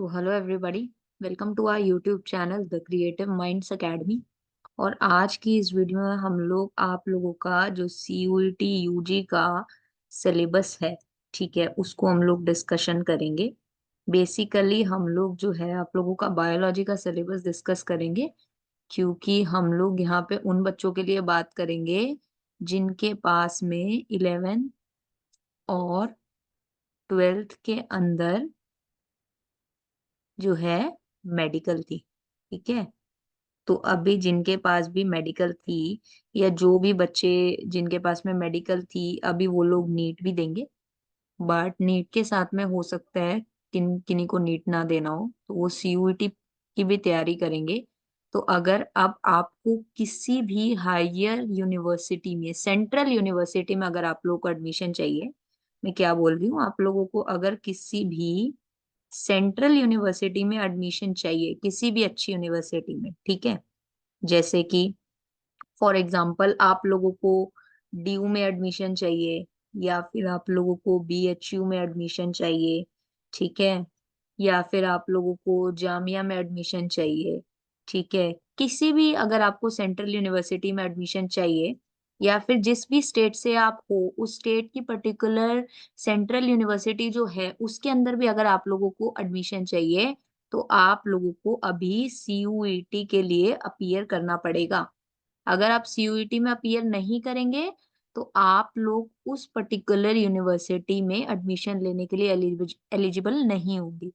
तो hello everybody, welcome to our YouTube channel the creative minds academy. और आज की इस वीडियो में हम लोग आप लोगों का जो सीयूईटी यूजी का सिलेबस है, ठीक है, उसको हम लोग डिस्कशन करेंगे। बेसिकली हम लोग जो है आप लोगों का बायोलॉजी का सिलेबस डिस्कस करेंगे, क्योंकि हम लोग यहाँ पे उन बच्चों के लिए बात करेंगे जिनके पास में 11 और 12th के अंदर जो है मेडिकल थी। ठीक है, तो अभी जिनके पास भी मेडिकल थी या जो भी बच्चे जिनके पास में मेडिकल थी, अभी वो लोग नीट भी देंगे। बट नीट के साथ में हो सकता है किन्हीं को नीट ना देना हो, तो वो सीयूईटी की भी तैयारी करेंगे। तो अगर अब आपको किसी भी हायर यूनिवर्सिटी में, सेंट्रल यूनिवर्सिटी में अगर आप लोगों को एडमिशन चाहिए, मैं क्या बोल रही हूँ, आप लोगों को अगर किसी भी सेंट्रल यूनिवर्सिटी में एडमिशन चाहिए, किसी भी अच्छी यूनिवर्सिटी में, ठीक है, जैसे कि फॉर एग्जाम्पल आप लोगों को डीयू में एडमिशन चाहिए, या फिर आप लोगों को बीएचयू में एडमिशन चाहिए, ठीक है, या फिर आप लोगों को जामिया में एडमिशन चाहिए, ठीक है, किसी भी अगर आपको सेंट्रल यूनिवर्सिटी में एडमिशन चाहिए, या फिर जिस भी स्टेट से आप हो उस स्टेट की पर्टिकुलर सेंट्रल यूनिवर्सिटी जो है उसके अंदर भी अगर आप लोगों को एडमिशन चाहिए, तो आप लोगों को अभी सीयूईटी के लिए अपीयर करना पड़ेगा। अगर आप सीयूईटी में अपीयर नहीं करेंगे, तो आप लोग उस पर्टिकुलर यूनिवर्सिटी में एडमिशन लेने के लिए एलिजिबल नहीं होंगे।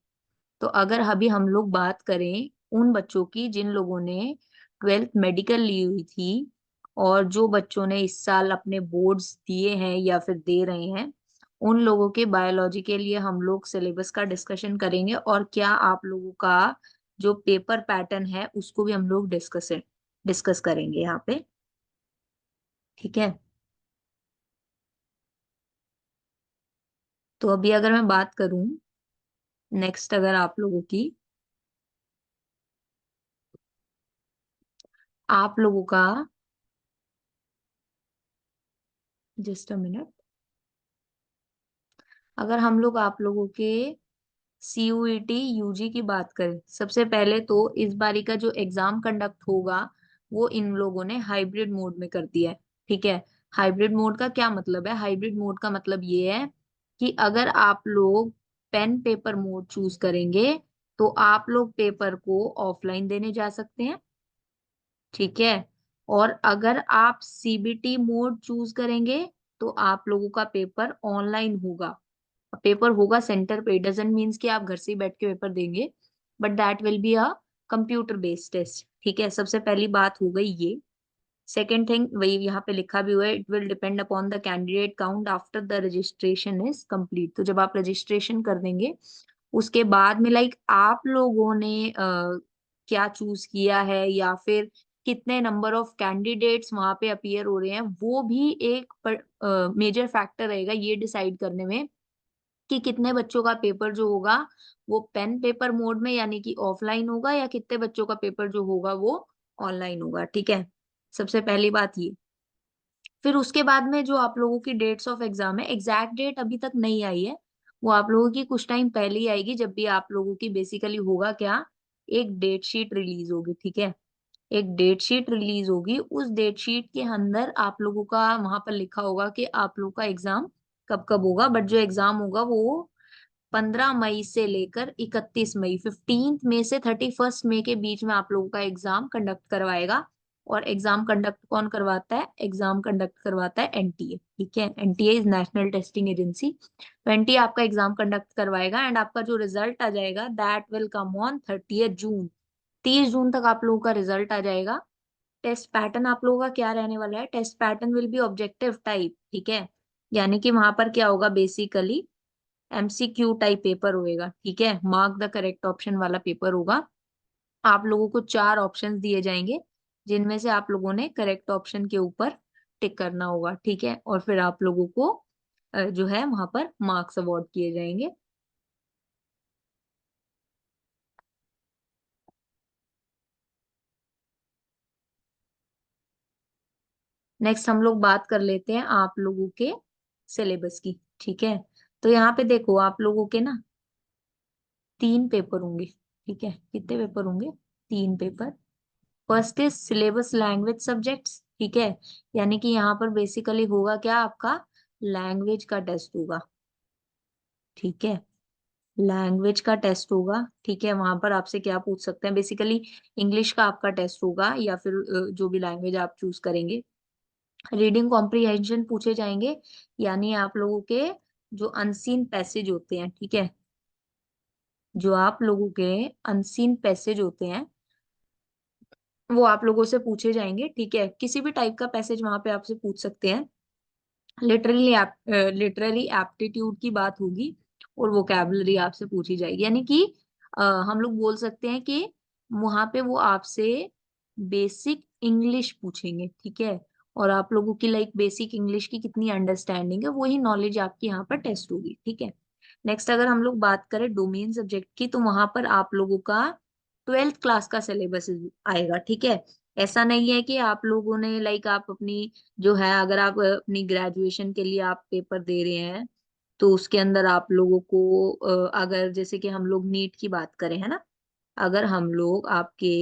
तो अगर अभी हम लोग बात करें उन बच्चों की जिन लोगों ने 12th मेडिकल ली हुई थी, और जो बच्चों ने इस साल अपने बोर्ड्स दिए हैं या फिर दे रहे हैं, उन लोगों के बायोलॉजी के लिए हम लोग सिलेबस का डिस्कशन करेंगे, और क्या आप लोगों का जो पेपर पैटर्न है उसको भी हम लोग डिस्कस करेंगे यहाँ पे। ठीक है, तो अभी अगर मैं बात करूं नेक्स्ट, अगर आप लोगों की, आप लोगों का, जस्ट अ मिनट, अगर हम लोग आप लोगों के सीयूईटी यूजी की बात करें, सबसे पहले तो इस बारी का जो एग्जाम कंडक्ट होगा वो इन लोगों ने हाइब्रिड मोड में कर दिया है। ठीक है, हाइब्रिड मोड का क्या मतलब है? हाइब्रिड मोड का मतलब ये है कि अगर आप लोग पेन पेपर मोड चूज करेंगे, तो आप लोग पेपर को ऑफलाइन देने जा सकते हैं। ठीक है, और अगर आप सीबीटी मोड चूज करेंगे, तो आप लोगों का पेपर ऑनलाइन होगा। पेपर होगा सेंटर पे, डजेंट मीन्स कि आप घर से ही बैठ के पेपर देंगे, but that will be a computer based test. ठीक है, सबसे पहली बात हो गई ये। सेकेंड थिंग, वही यहाँ पे लिखा भी हुआ है, it will depend upon the candidate count after the registration is complete. तो जब आप रजिस्ट्रेशन कर देंगे उसके बाद में, लाइक आप लोगों ने क्या चूज किया है, या फिर कितने नंबर ऑफ कैंडिडेट्स वहां पे अपीयर हो रहे हैं, वो भी एक मेजर फैक्टर रहेगा ये डिसाइड करने में कि कितने बच्चों का पेपर जो होगा वो पेन पेपर मोड में यानी कि ऑफलाइन होगा, या कितने बच्चों का पेपर जो होगा वो ऑनलाइन होगा। ठीक है, सबसे पहली बात ये। फिर उसके बाद में जो आप लोगों की डेट्स ऑफ एग्जाम है, एग्जैक्ट डेट अभी तक नहीं आई है, वो आप लोगों की कुछ टाइम पहले ही आएगी, जब भी आप लोगों की बेसिकली होगा क्या, एक डेट शीट रिलीज होगी। ठीक है, एक डेट शीट रिलीज होगी, उस डेट शीट के अंदर आप लोगों का वहां पर लिखा होगा कि आप लोगों का एग्जाम कब कब होगा। बट जो एग्जाम होगा वो 15 मई से लेकर 31 मई, 15 मई से 31 मई के बीच में आप लोगों का एग्जाम कंडक्ट करवाएगा। और एग्जाम कंडक्ट कौन करवाता है? एग्जाम कंडक्ट करवाता है एनटीए। ठीक है, NTA is national testing agency. तो एनटीए आपका एग्जाम कंडक्ट करवाएगा, एंड आपका जो रिजल्ट आ जाएगा दैट विल कम ऑन 30 जून। 30 जून तक आप लोगों का रिजल्ट आ जाएगा। टेस्ट पैटर्न आप लोगों का क्या रहने वाला है? Test pattern will be objective type. ठीक है, यानी कि वहां पर क्या होगा, बेसिकली एमसीक्यू टाइप पेपर होएगा। ठीक है, मार्क द करेक्ट ऑप्शन वाला पेपर होगा। आप लोगों को 4 ऑप्शंस दिए जाएंगे, जिनमें से आप लोगों ने करेक्ट ऑप्शन के ऊपर टिक करना होगा। ठीक है, और फिर आप लोगों को जो है वहां पर मार्क्स अवार्ड किए जाएंगे। नेक्स्ट हम लोग बात कर लेते हैं आप लोगों के सिलेबस की। ठीक है, तो यहाँ पे देखो आप लोगों के ना, तीन पेपर होंगे, ठीक है। कितने पेपर होंगे? तीन paper. First is syllabus language subjects, ठीक है। यानी कि यहाँ पर बेसिकली होगा क्या, आपका लैंग्वेज का टेस्ट होगा, ठीक है। लैंग्वेज का टेस्ट होगा, ठीक है। वहां पर आपसे क्या पूछ सकते हैं, बेसिकली इंग्लिश का आपका टेस्ट होगा, या फिर जो भी लैंग्वेज आप चूज करेंगे। रीडिंग कॉम्प्रिहेंशन पूछे जाएंगे, यानी आप लोगों के जो अनसीन पैसेज होते हैं, ठीक है, जो आप लोगों के अनसीन पैसेज होते हैं वो आप लोगों से पूछे जाएंगे, ठीक है। किसी भी टाइप का पैसेज वहां पे आपसे पूछ सकते हैं। लिटरली लिटरली एप्टीट्यूड की बात होगी, और वोकैबुलरी आपसे पूछी जाएगी, यानी कि हम लोग बोल सकते हैं कि वहां पे वो आपसे बेसिक इंग्लिश पूछेंगे, ठीक है। और आप लोगों की लाइक बेसिक इंग्लिश की कितनी अंडरस्टैंडिंग है, वही नॉलेज आपकी यहाँ पर टेस्ट होगी, ठीक है। नेक्स्ट अगर हम लोग बात करें डोमेन सब्जेक्ट की, तो वहां पर आप लोगों का 12th क्लास का सिलेबस आएगा, ठीक है। ऐसा नहीं है कि आप लोगों ने लाइक आप अपनी जो है, अगर आप अपनी ग्रेजुएशन के लिए आप पेपर दे रहे हैं, तो उसके अंदर आप लोगों को अगर जैसे कि हम लोग नीट की बात करें, है ना, अगर हम लोग आपके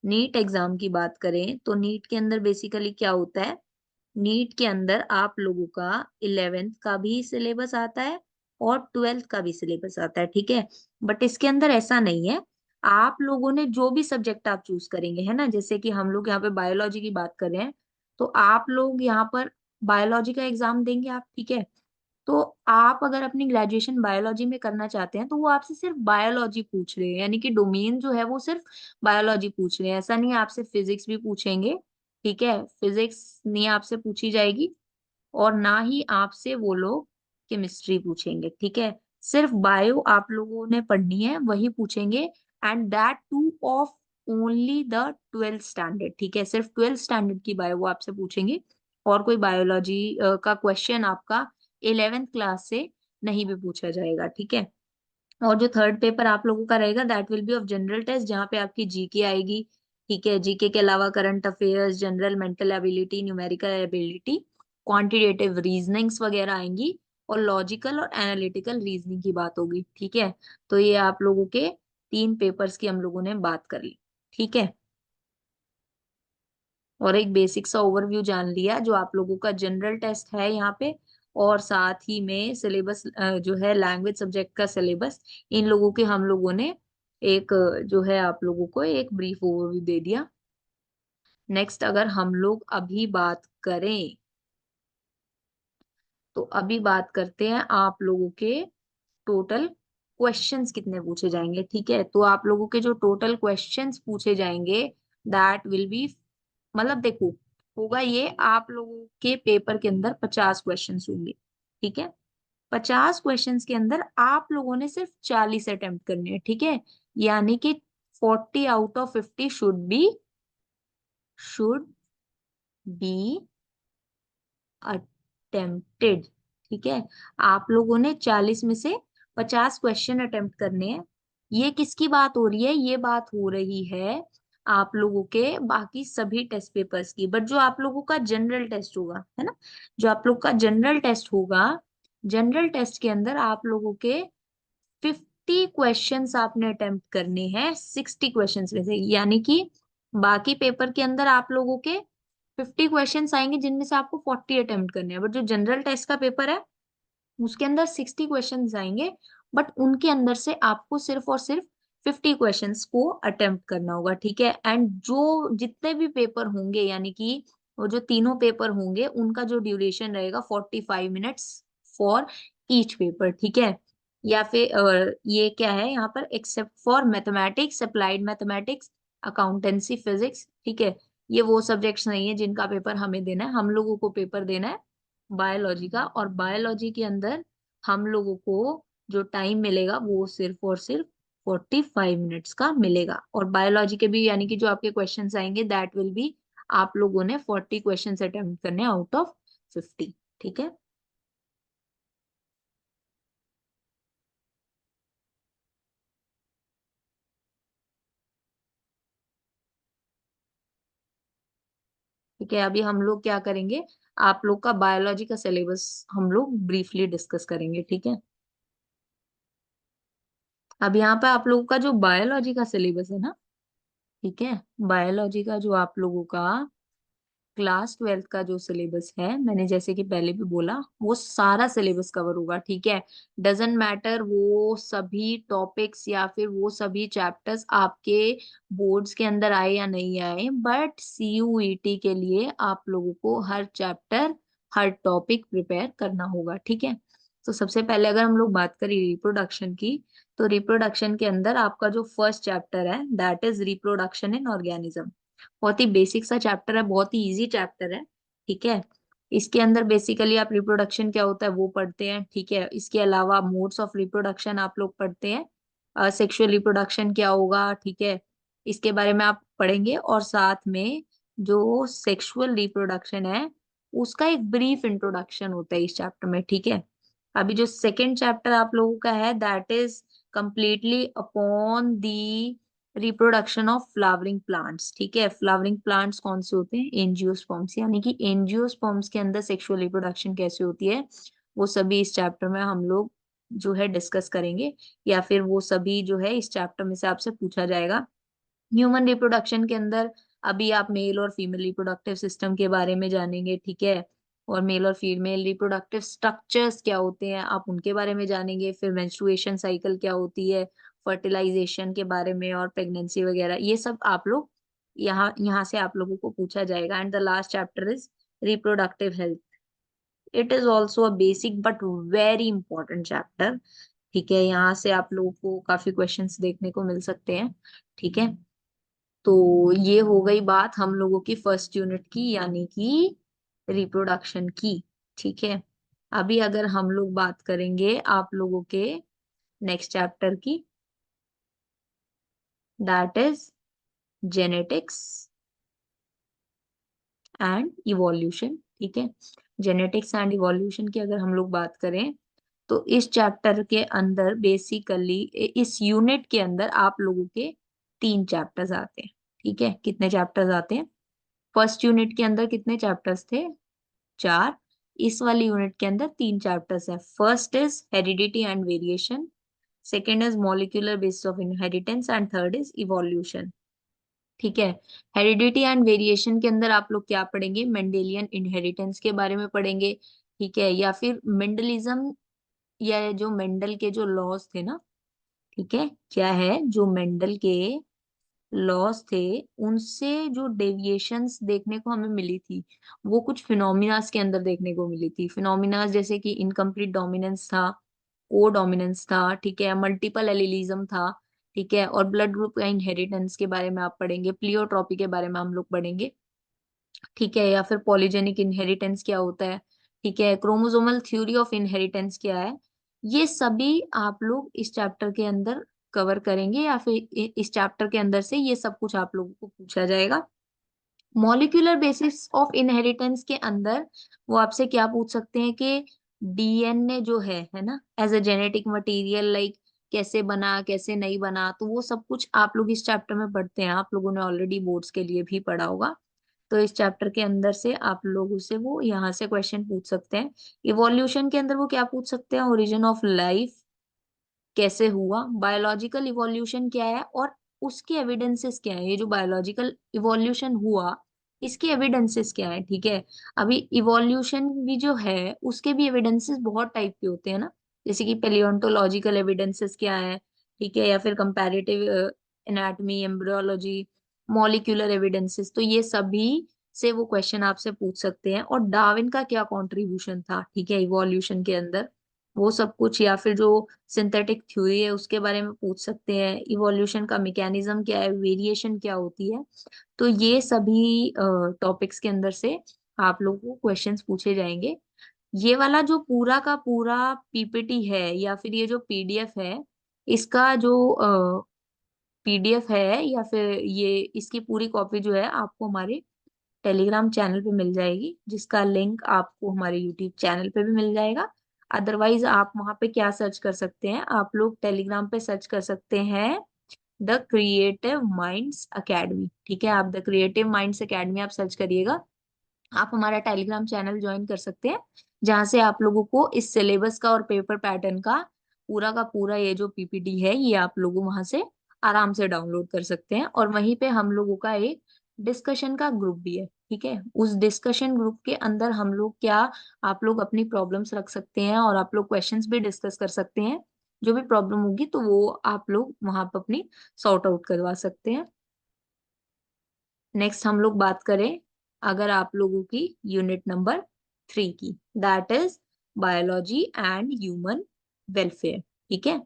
नीट एग्जाम की बात करें, तो नीट के अंदर बेसिकली क्या होता है, नीट के अंदर आप लोगों का 11th का भी सिलेबस आता है और 12th का भी सिलेबस आता है, ठीक है। बट इसके अंदर ऐसा नहीं है, आप लोगों ने जो भी सब्जेक्ट आप चूज करेंगे, है ना, जैसे कि हम लोग यहाँ पे बायोलॉजी की बात कर रहे हैं, तो आप लोग यहाँ पर बायोलॉजी का एग्जाम देंगे आप, ठीक है। तो आप अगर अपनी ग्रेजुएशन बायोलॉजी में करना चाहते हैं, तो वो आपसे सिर्फ बायोलॉजी पूछ रहे हैं, यानी कि डोमेन जो है वो सिर्फ बायोलॉजी पूछ रहे हैं। ऐसा नहीं है, आपसे फिजिक्स भी पूछेंगे, ठीक है। फिजिक्स नहीं आपसे पूछी जाएगी, और ना ही आपसे वो लोग केमिस्ट्री पूछेंगे, ठीक है। सिर्फ बायो आप लोगों ने पढ़नी है, वही पूछेंगे, and that two of only the 12th standard, ठीक है। सिर्फ 12th स्टैंडर्ड की बायो वो आपसे पूछेंगे, और कोई बायोलॉजी का क्वेश्चन आपका 11th क्लास से नहीं भी पूछा जाएगा, ठीक है। और जो थर्ड पेपर आप लोगों का रहेगा, that will be of general test, जहाँ पे आपकी जीके आएगी, ठीक है। जीके के अलावा current affairs, general mental ability, numerical ability, quantitative reasonings वगैरह आएंगी, और लॉजिकल और एनालिटिकल रीजनिंग की बात होगी, ठीक है। तो ये आप लोगों के तीन पेपर्स की हम लोगों ने बात कर ली, ठीक है। और एक बेसिक सा ओवरव्यू जान लिया, जो आप लोगों का जनरल टेस्ट है यहाँ पे, और साथ ही में सिलेबस जो है लैंग्वेज सब्जेक्ट का सिलेबस, इन लोगों के हम लोगों ने एक जो है आप लोगों को एक ब्रीफ ओवरव्यू दे दिया। नेक्स्ट अगर हम लोग अभी बात करें, तो अभी बात करते हैं आप लोगों के टोटल क्वेश्चंस कितने पूछे जाएंगे, ठीक है। तो आप लोगों के जो टोटल क्वेश्चंस पूछे जाएंगे, दैट विल बी, मतलब देखो, होगा ये, आप लोगों के पेपर के अंदर 50 क्वेश्चंस होंगे, ठीक है। 50 क्वेश्चंस के अंदर आप लोगों ने सिर्फ 40 अटेम्प्ट करने हैं, ठीक है। यानी कि 40 out of 50 should be attempted, ठीक है। आप लोगों ने 40 में से 50 क्वेश्चन अटेम्प्ट करने हैं। ये किसकी बात हो रही है, ये बात हो रही है आप लोगों के बाकी सभी टेस्ट पेपर्स की, बट जो आप लोगों का जनरल टेस्ट होगा, है ना, जो आप लोग का जनरल टेस्ट होगा, जनरल टेस्ट के अंदर आप लोगों के 50 क्वेश्चंस आपने अटेम्प्ट करने हैं 60 क्वेश्चंस में से, यानी कि बाकी पेपर के अंदर आप लोगों के 50 क्वेश्चंस आएंगे, जिनमें से आपको 40 अटेम्प्ट करने हैं। बट जो जनरल टेस्ट का पेपर है, उसके अंदर 60 क्वेश्चंस आएंगे, बट उनके अंदर से आपको सिर्फ और सिर्फ 50 क्वेश्चंस को अटेम्प्ट करना होगा, ठीक है। एंड जो जितने भी पेपर होंगे, यानी कि वो जो तीनों पेपर होंगे, उनका जो ड्यूरेशन रहेगा 45 मिनट्स फॉर ईच पेपर, ठीक है। या फिर ये क्या है यहाँ पर, except for mathematics, applied mathematics, accountancy, physics, ठीक है। ये वो सब्जेक्ट्स नहीं है जिनका पेपर हमें देना है, हम लोगों को पेपर देना है बायोलॉजी का। और बायोलॉजी के अंदर हम लोगों को जो टाइम मिलेगा, वो सिर्फ और सिर्फ 45 मिनट्स का मिलेगा। और बायोलॉजी के भी, यानी कि जो आपके क्वेश्चंस आएंगे, दैट विल बी, आप लोगों ने 40 क्वेश्चंस अटेम्प्ट करने आउट ऑफ 50, ठीक है। ठीक है, अभी हम लोग क्या करेंगे, आप लोग का बायोलॉजी का सिलेबस हम लोग ब्रीफली डिस्कस करेंगे, ठीक है। अब यहाँ पे आप लोगों का जो बायोलॉजी का सिलेबस है ना, ठीक है, बायोलॉजी का जो आप लोगों का क्लास 12th का जो सिलेबस है, मैंने जैसे कि पहले भी बोला, वो सारा सिलेबस कवर होगा, ठीक है। डजेंट मैटर वो सभी टॉपिक्स या फिर वो सभी चैप्टर्स आपके बोर्ड्स के अंदर आए या नहीं आए, बट सीयूईटी के लिए आप लोगों को हर चैप्टर, हर टॉपिक प्रिपेयर करना होगा, ठीक है। तो सबसे पहले अगर हम लोग बात करें रिप्रोडक्शन की, तो रिप्रोडक्शन के अंदर आपका जो फर्स्ट चैप्टर है that is reproduction in organism. बहुत ही बेसिक सा चैप्टर है, बहुत ही इजी चैप्टर है, ठीक है। इसके अंदर बेसिकली आप रिप्रोडक्शन क्या होता है वो पढ़ते हैं, ठीक है। इसके अलावा मोड्स ऑफ रिप्रोडक्शन आप लोग पढ़ते हैं, सेक्सुअल रिप्रोडक्शन क्या होगा, ठीक है, इसके बारे में आप पढ़ेंगे। और साथ में जो सेक्सुअल रिप्रोडक्शन है उसका एक ब्रीफ इंट्रोडक्शन होता है इस चैप्टर में, ठीक है। अभी जो सेकेंड चैप्टर आप लोगों का है that is completely upon the reproduction of flowering plants, ठीक है। फ्लावरिंग प्लांट्स कौन से होते हैं, एंजियोस्पर्म्स, यानी कि एंजियोस्पर्म्स के अंदर सेक्सुअल रिप्रोडक्शन कैसे होती है, वो सभी इस चैप्टर में हम लोग जो है डिस्कस करेंगे, या फिर वो सभी जो है इस चैप्टर में से आपसे पूछा जाएगा। ह्यूमन रिप्रोडक्शन के अंदर अभी आप मेल और फीमेल रिप्रोडक्टिव सिस्टम के बारे में जानेंगे, ठीक है। और मेल और फीमेल रिप्रोडक्टिव स्ट्रक्चर्स क्या होते हैं आप उनके बारे में जानेंगे। फिर मेंस्ट्रुएशन साइकिल क्या होती है, फर्टिलाइजेशन के बारे में, और प्रेगनेंसी वगैरह, ये सब आप लोग यहाँ यहाँ से आप लोगों को पूछा जाएगा। And the last chapter is reproductive health. It is also a basic but very important chapter, ठीक है। यहाँ से आप लोगों को काफी क्वेश्चंस देखने को मिल सकते हैं, ठीक है। तो ये हो गई बात हम लोगों की फर्स्ट यूनिट की, यानी कि रिप्रोडक्शन की, ठीक है। अभी अगर हम लोग बात करेंगे आप लोगों के नेक्स्ट चैप्टर की, that is genetics and evolution, ठीक है। जेनेटिक्स एंड इवोल्यूशन की अगर हम लोग बात करें, तो इस चैप्टर के अंदर बेसिकली, इस यूनिट के अंदर आप लोगों के 3 चैप्टर्स आते हैं, ठीक है। कितने चैप्टर्स आते हैं, फर्स्ट यूनिट के अंदर कितने चैप्टर्स थे, 4। इस वाली यूनिट के अंदर 3 चैप्टर्स हैं। First is heredity and variation, second is molecular basis of inheritance, and third is evolution, ठीक है। हेरिडिटी एंड वेरिएशन के अंदर आप लोग क्या पढ़ेंगे, मेंडेलियन इनहेरिटेंस के बारे में पढ़ेंगे, ठीक है। या फिर मेंडलिज्म, या जो मेंडल के जो लॉज थे ना, ठीक है, क्या है, जो मेंडल के लॉस थे उनसे जो डेविएशंस देखने को हमें मिली थी, वो कुछ फिनोमिनास के अंदर देखने को मिली थी। फिनोमिनास जैसे कि इनकम्प्लीट डोमिनेंस था, को डोमिनेंस था, ठीक है, मल्टीपल एलिलिज्म था, ठीक है। और ब्लड ग्रुप का इनहेरिटेंस के बारे में आप पढ़ेंगे, प्लियोट्रॉपी के बारे में हम लोग पढ़ेंगे, ठीक है। या फिर पॉलीजेनिक इनहेरिटेंस क्या होता है, ठीक है, क्रोमोसोमल थ्योरी ऑफ इनहेरिटेंस क्या है, ये सभी आप लोग इस चैप्टर के अंदर कवर करेंगे, या फिर इस चैप्टर के अंदर से ये सब कुछ आप लोगों को पूछा जाएगा। मॉलिक्यूलर बेसिस ऑफ इनहेरिटेंस के अंदर वो आपसे क्या पूछ सकते हैं कि डीएनए जो है ना, as a genetic material, like कैसे बना, कैसे नहीं बना, तो वो सब कुछ आप लोग इस चैप्टर में पढ़ते हैं, आप लोगों ने ऑलरेडी बोर्ड्स के लिए भी पढ़ा होगा। तो इस चैप्टर के अंदर से आप लोगों से वो यहाँ से क्वेश्चन पूछ सकते हैं। इवोल्यूशन के अंदर वो क्या पूछ सकते हैं, ओरिजिन ऑफ लाइफ कैसे हुआ, बायोलॉजिकल इवोल्यूशन क्या है, और उसके एविडेंसेस क्या है, ये जो बायोलॉजिकल इवोल्यूशन हुआ इसके एविडेंसेस क्या है, ठीक है। अभी इवोल्यूशन भी जो है उसके भी एविडेंसेस बहुत टाइप के होते हैं ना, जैसे कि पेलियोंटोलॉजिकल एविडेंसेस क्या है, ठीक है, या फिर comparative anatomy, embryology, molecular evidences, तो ये सभी से वो क्वेश्चन आपसे पूछ सकते हैं। और डार्विन का क्या कंट्रीब्यूशन था, ठीक है, इवोल्यूशन के अंदर, वो सब कुछ, या फिर जो सिंथेटिक थ्योरी है उसके बारे में पूछ सकते हैं, इवोल्यूशन का मैकेनिज्म क्या है, वेरिएशन क्या होती है। तो ये सभी टॉपिक्स के अंदर से आप लोगों को क्वेश्चंस पूछे जाएंगे। ये वाला जो पूरा का पूरा पीपीटी है या फिर ये जो पीडीएफ है, इसका जो पीडीएफ है या फिर ये इसकी पूरी कॉपी जो है आपको हमारे टेलीग्राम चैनल पे मिल जाएगी, जिसका लिंक आपको हमारे यूट्यूब चैनल पे भी मिल जाएगा। अदरवाइज आप वहां पे क्या सर्च कर सकते हैं, आप लोग टेलीग्राम पे सर्च कर सकते हैं द क्रिएटिव माइंड्स अकेडमी, ठीक है। आप द क्रिएटिव माइंड्स अकेडमी आप सर्च करिएगा, आप हमारा टेलीग्राम चैनल ज्वाइन कर सकते हैं, जहां से आप लोगों को इस सिलेबस का और पेपर पैटर्न का पूरा का पूरा ये जो पीपीटी है ये आप लोग वहां से आराम से डाउनलोड कर सकते हैं। और वहीं पे हम लोगों का एक डिस्कशन का ग्रुप भी है, ठीक है। उस डिस्कशन ग्रुप के अंदर हम लोग क्या, आप लोग अपनी प्रॉब्लम्स रख सकते हैं और आप लोग क्वेश्चंस भी डिस्कस कर सकते हैं। जो भी प्रॉब्लम होगी तो वो आप लोग वहां पर अपनी सॉर्ट आउट करवा सकते हैं। नेक्स्ट हम लोग बात करें अगर आप लोगों की यूनिट नंबर 3 की, that is biology and human welfare, ठीक है।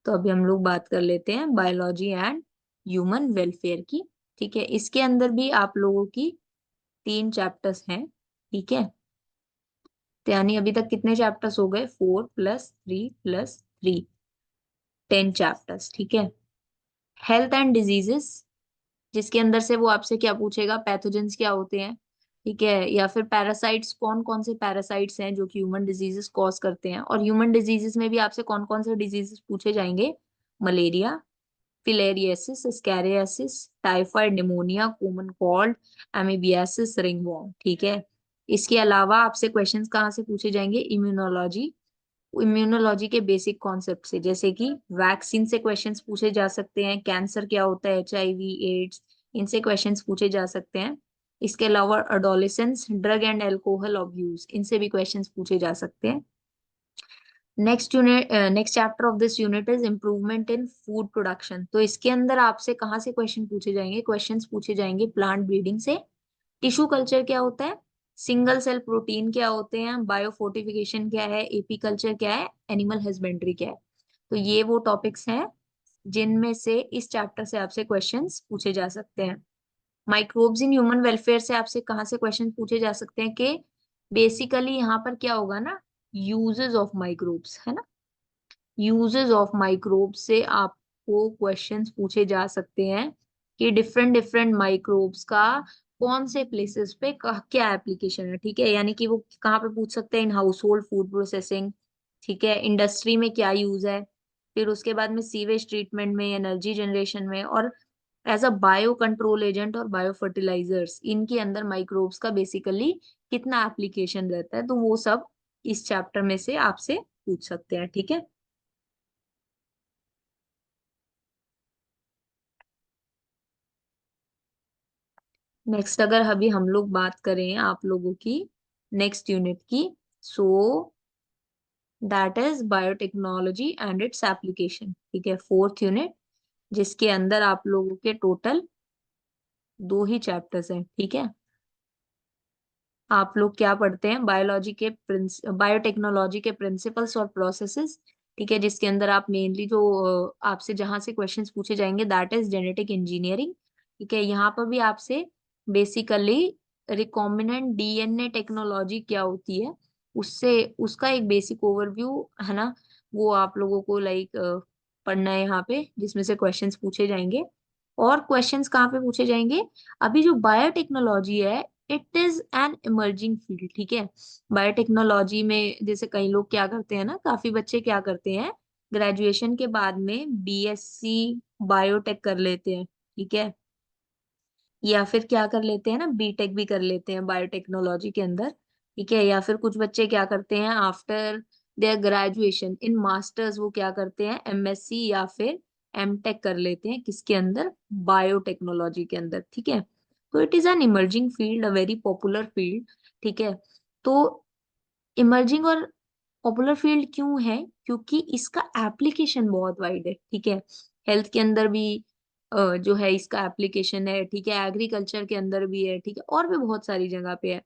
तो अभी हम लोग बात कर लेते हैं बायोलॉजी एंड ह्यूमन वेलफेयर की, ठीक है। इसके अंदर भी आप लोगों की 3 चैप्टर्स हैं, ठीक है। तो यानी अभी तक कितने चैप्टर्स हो गए, 4+3+3, 10 चैप्टर्स, ठीक है। हेल्थ एंड डिजीजेस, जिसके अंदर से वो आपसे क्या पूछेगा, पैथोजेंस क्या होते हैं, ठीक है, या फिर पैरासाइट्स, कौन कौन से पैरासाइट्स हैं जो कि ह्यूमन डिजीजेस कॉज करते हैं। और ह्यूमन डिजीजेस में भी आपसे कौन कौन से डिजीजेस पूछे जाएंगे, malaria, filariasis, ascariasis, typhoid, pneumonia, common cold, amoebiasis, ringworm, ठीक है। इसके अलावा आपसे क्वेश्चंस कहाँ से पूछे जाएंगे, इम्यूनोलॉजी, इम्यूनोलॉजी के बेसिक कॉन्सेप्ट से, जैसे कि वैक्सीन से क्वेश्चंस पूछे जा सकते हैं, कैंसर क्या होता है, एचआईवी, एड्स, इनसे क्वेश्चंस पूछे जा सकते हैं। इसके अलावा adolescence, drug and alcohol abuse, इनसे भी क्वेश्चंस पूछे जा सकते हैं। Next chapter of this unit is improvement in food production. तो इसके अंदर आपसे कहाँ से क्वेश्चन पूछे जाएंगे, क्वेश्चंस पूछे जाएंगे प्लांट ब्रीडिंग से, टिश्यू कल्चर क्या होता है, सिंगल सेल प्रोटीन क्या होते हैं, बायोफोर्टिफिकेशन क्या है, एपी कल्चर क्या है, एनिमल हस्बेंड्री क्या है। तो ये वो टॉपिक्स हैं जिनमें से इस चैप्टर से आपसे क्वेश्चंस पूछे जा सकते हैं। माइक्रोब्स इन ह्यूमन वेलफेयर से आपसे कहाँ से क्वेश्चन पूछे जा सकते हैं कि बेसिकली यहाँ पर क्या होगा ना, यूजेस ऑफ माइक्रोब्स है ना, यूजेस ऑफ माइक्रोब्स से आपको क्वेश्चंस पूछे जा सकते हैं कि डिफरेंट डिफरेंट माइक्रोब्स का कौन से प्लेसेस पे क्या एप्लीकेशन है, ठीक है। यानी कि वो कहाँ पे पूछ सकते हैं, in house hold food processing, ठीक है, इंडस्ट्री में क्या यूज है, फिर उसके बाद में सीवेज ट्रीटमेंट में, एनर्जी जनरेशन में, और as a bio control agent और बायो फर्टिलाइजर्स, इनके अंदर माइक्रोब्स का बेसिकली कितना एप्लीकेशन रहता है। तो वो सब इस चैप्टर में से आपसे पूछ सकते हैं, ठीक है। नेक्स्ट अगर अभी हम लोग बात करें आप लोगों की नेक्स्ट यूनिट की, so that is biotechnology and its application, ठीक है, 4th यूनिट, जिसके अंदर आप लोगों के टोटल 2 ही चैप्टर्स हैं, ठीक है। आप लोग क्या पढ़ते हैं, बायोलॉजी के बायोटेक्नोलॉजी के प्रिंसिपल्स और प्रोसेसेस, ठीक है, जिसके अंदर आप मेनली जो आपसे जहां से क्वेश्चंस पूछे जाएंगे दैट इज जेनेटिक इंजीनियरिंग, ठीक है। यहाँ पर भी आपसे बेसिकली रिकॉम्बिनेंट डीएनए टेक्नोलॉजी क्या होती है, उससे उसका एक बेसिक ओवरव्यू है ना, वो आप लोगों को लाइक पढ़ना है यहाँ पे, जिसमें से क्वेश्चंस पूछे जाएंगे। और क्वेश्चंस कहाँ पे पूछे जाएंगे, अभी जो बायोटेक्नोलॉजी है it is an emerging field, ठीक है। बायोटेक्नोलॉजी में जैसे कई लोग क्या करते हैं ना, काफी बच्चे क्या करते हैं, ग्रेजुएशन के बाद में बीएससी बायोटेक कर लेते हैं, ठीक है, या फिर क्या कर लेते हैं ना, बीटेक भी कर लेते हैं बायोटेक्नोलॉजी के अंदर, ठीक है। या फिर कुछ बच्चे क्या करते हैं, after their graduation in masters वो क्या करते हैं, एमएससी या फिर एमटेक कर लेते हैं, किसके अंदर, बायोटेक्नोलॉजी के अंदर, ठीक है। तो it is an emerging field, a very popular field, ठीक है। तो इमर्जिंग और पॉपुलर फील्ड क्यों है, क्योंकि इसका एप्लीकेशन बहुत वाइड है, ठीक है। हेल्थ के अंदर भी जो है इसका एप्लीकेशन है, ठीक है, एग्रीकल्चर के अंदर भी है, ठीक है, और भी बहुत सारी जगह पे है।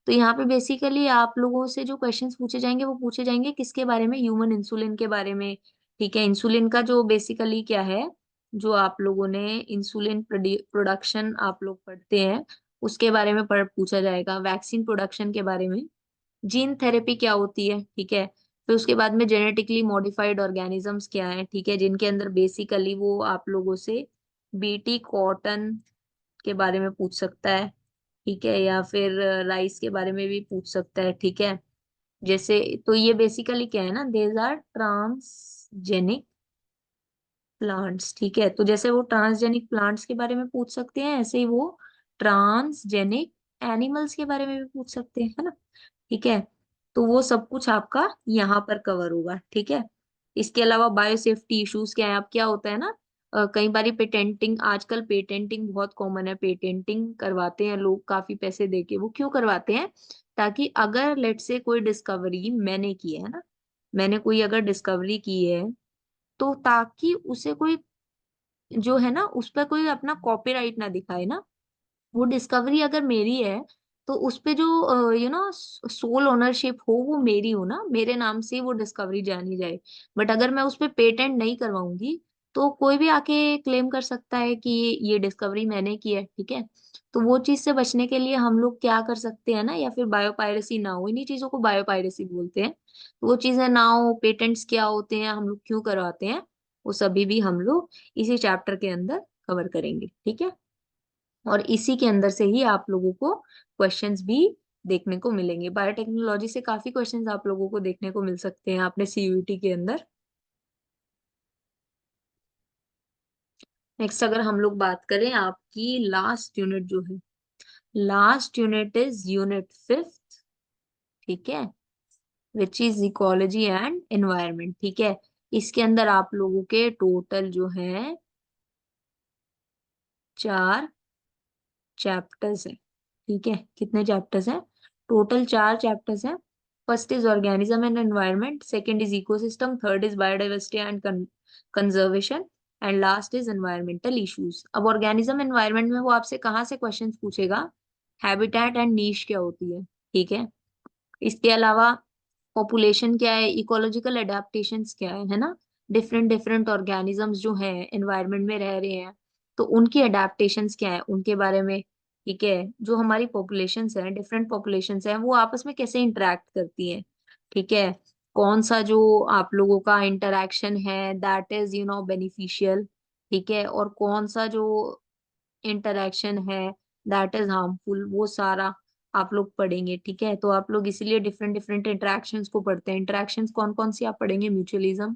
तो यहाँ पे बेसिकली आप लोगों से जो क्वेश्चंस पूछे जाएंगे वो पूछे जाएंगे किसके बारे में, ह्यूमन इंसुलिन के बारे में, ठीक है। इंसुलिन का जो बेसिकली क्या है, जो आप लोगों ने इंसुलिन प्रोडक्शन आप लोग पढ़ते हैं उसके बारे में पूछा जाएगा, वैक्सीन प्रोडक्शन के बारे में, जीन थेरेपी क्या होती है, ठीक है। फिर उसके बाद में जेनेटिकली मॉडिफाइड ऑर्गेनिजम्स क्या है, ठीक है, जिनके अंदर बेसिकली वो आप लोगों से बीटी कॉटन के बारे में पूछ सकता है, ठीक है, या फिर राइस के बारे में भी पूछ सकता है, ठीक है। जैसे तो ये बेसिकली क्या है ना, देज आर ट्रांसजेनिक प्लांट्स, ठीक है। तो जैसे वो ट्रांसजेनिक प्लांट्स के बारे में पूछ सकते हैं, ऐसे ही वो ट्रांसजेनिक एनिमल्स के बारे में भी पूछ सकते हैं, है ना, ठीक है। तो वो सब कुछ आपका यहाँ पर कवर होगा, ठीक है। इसके अलावा बायोसेफ्टी इश्यूज क्या है, अब क्या होता है ना, कई बारी पेटेंटिंग, आजकल पेटेंटिंग बहुत कॉमन है, पेटेंटिंग करवाते हैं लोग काफी पैसे देके। वो क्यों करवाते हैं? ताकि अगर लेट से कोई डिस्कवरी मैंने की है ना, मैंने कोई अगर डिस्कवरी की है, तो ताकि उसे कोई जो है ना, उस पर कोई अपना कॉपीराइट ना दिखाए ना। वो डिस्कवरी अगर मेरी है, तो उस पे जो सोल ओनरशिप हो वो मेरी हो ना, मेरे नाम से वो डिस्कवरी जानी जाए। बट अगर मैं उस पे पेटेंट नहीं करवाऊंगी, तो कोई भी आके क्लेम कर सकता है कि ये डिस्कवरी मैंने की है, ठीक है। तो वो चीज से बचने के लिए हम लोग क्या कर सकते हैं ना, या फिर बायोपायरेसी ना हो, इन्हीं चीजों को बायोपायरेसी बोलते हैं। तो वो चीजें ना हो, पेटेंट्स क्या होते हैं, हम लोग क्यों करवाते हैं, वो सभी भी हम लोग इसी चैप्टर के अंदर कवर करेंगे, ठीक है। और इसी के अंदर से ही आप लोगों को क्वेश्चंस भी देखने को मिलेंगे। बायोटेक्नोलॉजी से काफी क्वेश्चंस आप लोगों को देखने को मिल सकते हैं आपने सीयूईटी के अंदर। नेक्स्ट अगर हम लोग बात करें आपकी लास्ट यूनिट जो है, last unit is unit fifth, ठीक है, which is ecology and environment, ठीक है। इसके अंदर आप लोगों के टोटल जो है 4 चैप्टर्स है, ठीक है। कितने चैप्टर्स हैं? टोटल 4 चैप्टर्स हैं। First is organism and environment, second is ecosystem, third is biodiversity and conservation, and last is environmental issues. अब ऑर्गेनिज्म एनवायरनमेंट में वो आपसे कहाँ से क्वेश्चंस पूछेगा? हैबिटेट एंड नीश क्या होती है, ठीक है। इसके अलावा पॉपुलेशन क्या है, इकोलॉजिकल एडेप्टेशंस क्या है ना, डिफरेंट डिफरेंट ऑर्गेनिजम्स जो हैं एनवायरनमेंट में रह रहे हैं, तो उनकी एडेप्टेशंस क्या है उनके बारे में, ठीक है। जो हमारी पॉपुलेशंस हैं, डिफरेंट पॉपुलेशंस हैं, वो आपस में कैसे इंटरेक्ट करती हैं, ठीक है। कौन सा जो आप लोगों का इंटरेक्शन है दैट इज बेनिफिशियल, ठीक है, और कौन सा जो इंटरेक्शन है दैट इज हार्मफुल, वो सारा आप लोग पढ़ेंगे, ठीक है। तो आप लोग इसीलिए डिफरेंट डिफरेंट इंटरेक्शंस को पढ़ते हैं। इंटरेक्शंस कौन कौन सी आप पढ़ेंगे? म्यूचुअलिज्म,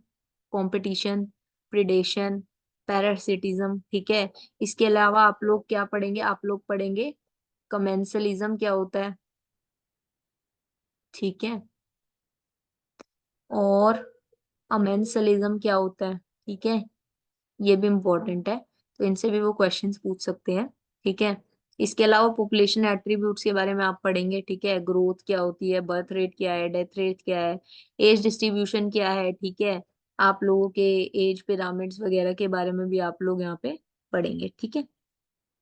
कंपटीशन, प्रिडेशन, पैरासिटिज्म, ठीक है। इसके अलावा आप लोग क्या पढ़ेंगे? आप लोग पढ़ेंगे कमेंसलिज्म क्या होता है, ठीक है, और अमेंसलिज्म क्या होता है, ठीक है। ये भी इम्पोर्टेंट है, तो इनसे भी वो क्वेश्चंस पूछ सकते हैं, ठीक है। इसके अलावा पॉपुलेशन एट्रीब्यूट्स के बारे में आप पढ़ेंगे, ठीक है। ग्रोथ क्या होती है, बर्थ रेट क्या है, डेथ रेट क्या है, एज डिस्ट्रीब्यूशन क्या है, ठीक है। आप लोगों के एज पिरामिड्स वगैरह के बारे में भी आप लोग यहाँ पे पढ़ेंगे, ठीक है।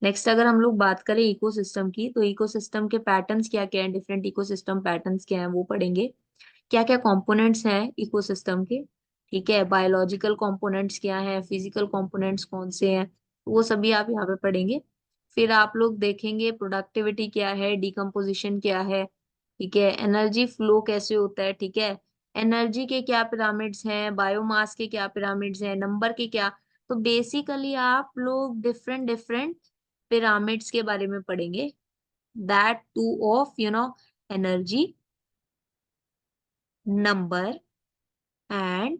नेक्स्ट अगर हम लोग बात करें इकोसिस्टम की, तो इकोसिस्टम के पैटर्न्स क्या क्या हैं, डिफरेंट इकोसिस्टम पैटर्न्स क्या हैं वो पढ़ेंगे। क्या क्या कंपोनेंट्स हैं इकोसिस्टम के, ठीक है। बायोलॉजिकल कंपोनेंट्स क्या हैं, फिजिकल कंपोनेंट्स कौन से हैं, वो सभी आप यहाँ पे पढ़ेंगे। फिर आप लोग देखेंगे प्रोडक्टिविटी क्या है, डिकम्पोजिशन क्या है, ठीक है। एनर्जी फ्लो कैसे होता है, ठीक है। एनर्जी के क्या पिरामिड्स हैं, बायोमास के क्या पिरामिड्स हैं, नंबर के क्या। तो बेसिकली आप लोग डिफरेंट डिफरेंट पिरामिड्स के बारे में पढ़ेंगे, that two of energy, number and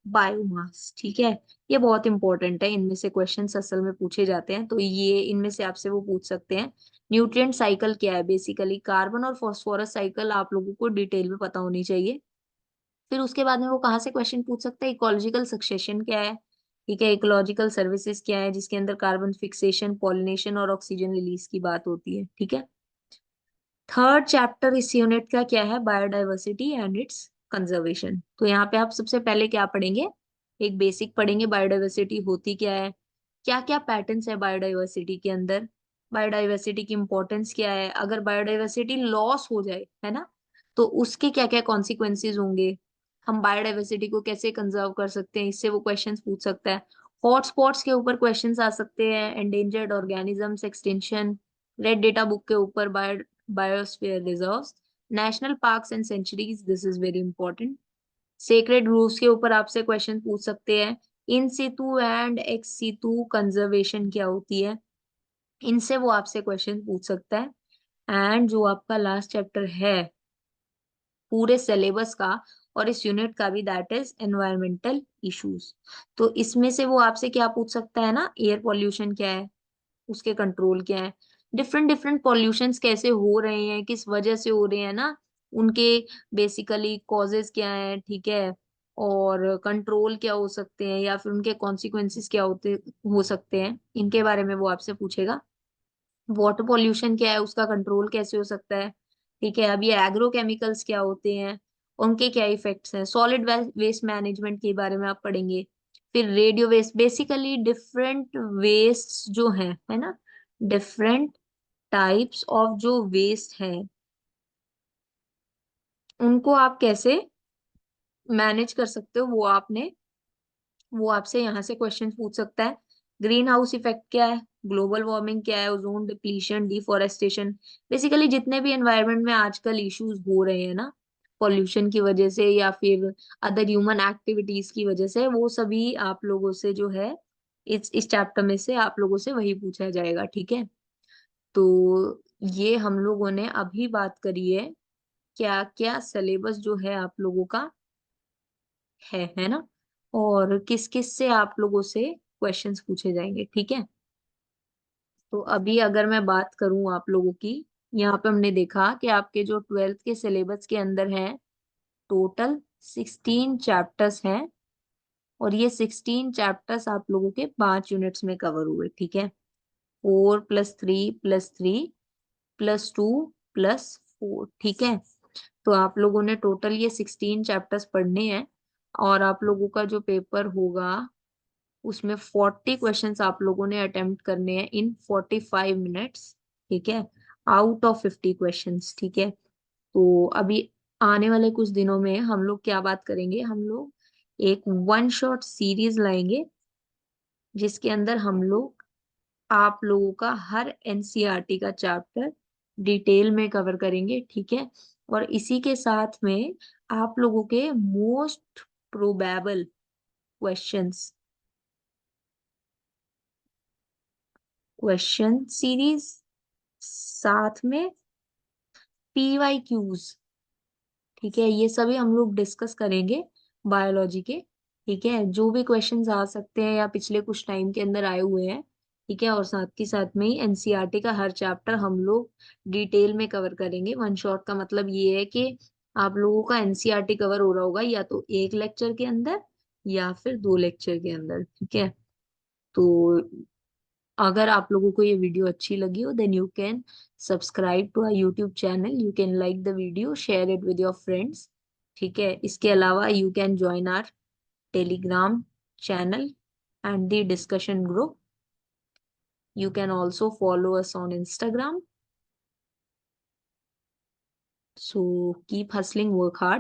biomass, ठीक है। ये बहुत इंपॉर्टेंट है, इनमें से क्वेश्चंस असल में पूछे जाते हैं, तो ये इनमें से आपसे वो पूछ सकते हैं। न्यूट्रिएंट साइकिल क्या है, बेसिकली कार्बन और फास्फोरस साइकिल आप लोगों को डिटेल में पता होनी चाहिए। फिर उसके बाद में वो कहाँ से क्वेश्चन पूछ सकते हैं? इकोलॉजिकल सक्सेशन क्या है, ठीक है। इकोलॉजिकल सर्विसेज क्या है, जिसके अंदर कार्बन फिक्सेशन, पॉलिनेशन और ऑक्सीजन रिलीज की बात होती है, ठीक है। थर्ड चैप्टर इस यूनिट का क्या है? Biodiversity and it's conservation. तो यहाँ पे आप सबसे पहले क्या पढ़ेंगे? एक बेसिक पढ़ेंगे, बायोडाइवर्सिटी होती क्या है, क्या क्या पैटर्न्स है बायोडाइवर्सिटी के अंदर, बायोडाइवर्सिटी की इंपॉर्टेंस क्या है, अगर बायोडाइवर्सिटी लॉस हो जाए है ना, तो उसके क्या क्या कॉन्सिक्वेंसेज होंगे, हम बायोडाइवर्सिटी को कैसे कंजर्व कर सकते हैं, इससे वो क्वेश्चंस पूछ सकता है। हॉटस्पॉट्स के ऊपर क्वेश्चंस आ सकते हैं, endangered organisms extension, red data book के ऊपर biosphere reserves, national parks and sanctuaries, this is very important. Sacred groves के ऊपर आपसे क्वेश्चन पूछ सकते हैं। In situ and ex situ conservation क्या होती है, इनसे वो आपसे क्वेश्चन पूछ सकता है। एंड जो आपका लास्ट चैप्टर है पूरे सिलेबस का और इस यूनिट का भी, दैट इज एनवायरमेंटल इश्यूज। तो इसमें से वो आपसे क्या पूछ सकता है ना, एयर पॉल्यूशन क्या है, उसके कंट्रोल क्या है, डिफरेंट डिफरेंट पॉल्यूशंस कैसे हो रहे हैं, किस वजह से हो रहे हैं ना, उनके बेसिकली कॉजेस क्या हैं, ठीक है। और कंट्रोल क्या हो सकते हैं या फिर उनके कॉन्सिक्वेंसेस क्या होते हो सकते हैं, इनके बारे में वो आपसे पूछेगा। वाटर पॉल्यूशन क्या है, उसका कंट्रोल कैसे हो सकता है। ठीक है, अब ये एग्रो केमिकल्स क्या होते हैं, उनके क्या इफेक्ट्स हैं। सॉलिड वेस्ट मैनेजमेंट के बारे में आप पढ़ेंगे। फिर radio waste, basically different waste जो है ना, डिफरेंट टाइप्स ऑफ जो वेस्ट हैं, उनको आप कैसे मैनेज कर सकते हो, वो आपसे यहाँ से क्वेश्चन पूछ सकता है। ग्रीन हाउस इफेक्ट क्या है, ग्लोबल वार्मिंग क्या है, ओजोन डिप्लीशन, डिफोरेस्टेशन, बेसिकली जितने भी एनवायरनमेंट में आजकल इश्यूज हो रहे हैं ना, पॉल्यूशन की वजह से या फिर अदर ह्यूमन एक्टिविटीज की वजह से, वो सभी आप लोगों से जो है इस चैप्टर में से आप लोगों से वही पूछा जाएगा। ठीक है, तो ये हम लोगों ने अभी बात करी है क्या क्या सिलेबस जो है आप लोगों का है ना, और किस किस से आप लोगों से क्वेश्चंस पूछे जाएंगे। ठीक है, तो अभी अगर मैं बात करूं आप लोगों की, यहाँ पे हमने देखा कि आपके जो 12th के सिलेबस के अंदर है टोटल 16 चैप्टर्स हैं, और ये 16 चैप्टर्स आप लोगों के 5 यूनिट्स में कवर हुए। ठीक है, 4+3+3+2+4। ठीक है, तो आप लोगों ने टोटल ये 16 चैप्टर्स पढ़ने हैं, और आप लोगों का जो पेपर होगा उसमें 40 क्वेश्चंस आप लोगों ने अटेम्प्ट करने हैं इन 45 मिनट्स। ठीक है, आउट ऑफ 50 क्वेश्चंस। ठीक है, तो अभी आने वाले कुछ दिनों में हम लोग क्या बात करेंगे, हम लोग एक वन शॉट सीरीज लाएंगे, जिसके अंदर हम लोग आप लोगों का हर एनसीईआरटी का चैप्टर डिटेल में कवर करेंगे। ठीक है, और इसी के साथ में आप लोगों के most probable questions, question series, साथ में PYQs। ठीक है, ये सभी हम लोग डिस्कस करेंगे बायोलॉजी के। ठीक है, जो भी क्वेश्चंस आ सकते हैं या पिछले कुछ टाइम के अंदर आए हुए हैं। ठीक है, और साथ के साथ में ही एनसीईआरटी का हर चैप्टर हम लोग डिटेल में कवर करेंगे। वन शॉट का मतलब ये है कि आप लोगों का एनसीईआरटी कवर हो रहा होगा या तो एक लेक्चर के अंदर या फिर 2 लेक्चर के अंदर। ठीक है, तो अगर आप लोगों को ये वीडियो अच्छी लगी हो, then you can subscribe to our YouTube channel, you can like the video, share it with your friends. ठीक है, इसके अलावा you can join our Telegram channel and the discussion group. You can also follow us on Instagram. So keep hustling, work hard.